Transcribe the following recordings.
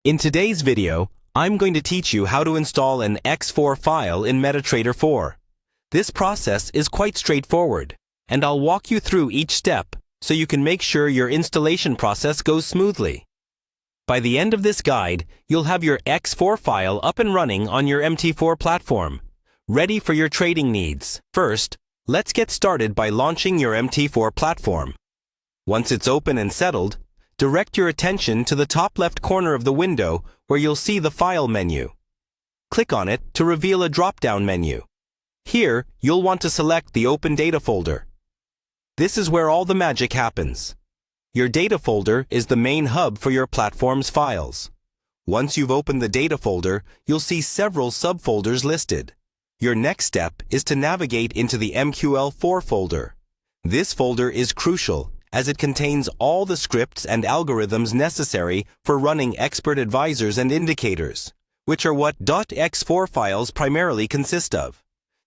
In today's video, I'm going to teach you how to install an X4 file in MetaTrader 4. This process is quite straightforward, and I'll walk you through each step so you can make sure your installation process goes smoothly. By the end of this guide, you'll have your X4 file up and running on your MT4 platform, ready for your trading needs. First, let's get started by launching your MT4 platform. Once it's open and settled, direct your attention to the top left corner of the window where you'll see the File menu. Click on it to reveal a drop-down menu. Here, you'll want to select the Open Data folder. This is where all the magic happens. Your data folder is the main hub for your platform's files. Once you've opened the data folder, you'll see several subfolders listed. Your next step is to navigate into the MQL4 folder. This folder is crucial as it contains all the scripts and algorithms necessary for running expert advisors and indicators, which are what .x4 files primarily consist of.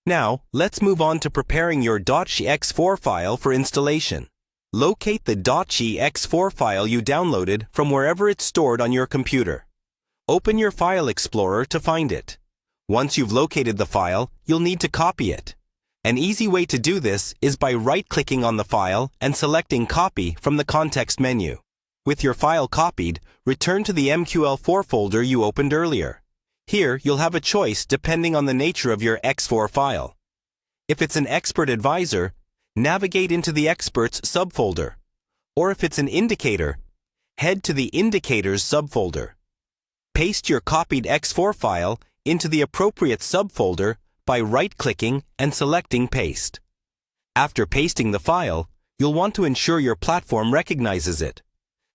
Now, let's move on to preparing your .x4 file for installation. Locate the .x4 file you downloaded from wherever it's stored on your computer. Open your File Explorer to find it. Once you've located the file, you'll need to copy it. An easy way to do this is by right-clicking on the file and selecting Copy from the context menu. With your file copied, return to the MQL4 folder you opened earlier. Here, you'll have a choice depending on the nature of your X4 file. If it's an expert advisor, navigate into the Experts subfolder. Or if it's an indicator, head to the Indicators subfolder. Paste your copied X4 file into the appropriate subfolder by right-clicking and selecting Paste. After pasting the file, you'll want to ensure your platform recognizes it.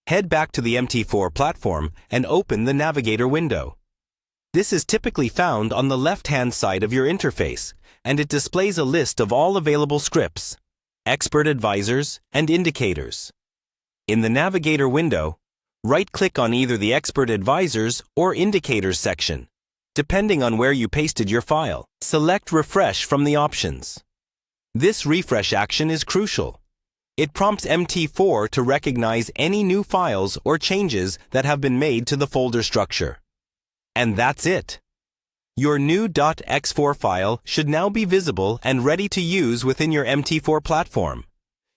Head back to the MT4 platform and open the Navigator window. This is typically found on the left-hand side of your interface, and it displays a list of all available scripts, expert advisors, and indicators. In the Navigator window, right-click on either the Expert Advisors or Indicators section, depending on where you pasted your file. Select Refresh from the options. This refresh action is crucial. It prompts MT4 to recognize any new files or changes that have been made to the folder structure. And that's it. Your new .x4 file should now be visible and ready to use within your MT4 platform.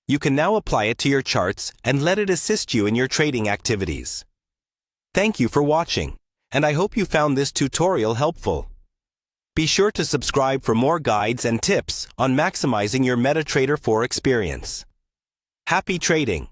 You can now apply it to your charts and let it assist you in your trading activities. Thank you for watching, and I hope you found this tutorial helpful. Be sure to subscribe for more guides and tips on maximizing your MetaTrader 4 experience. Happy trading!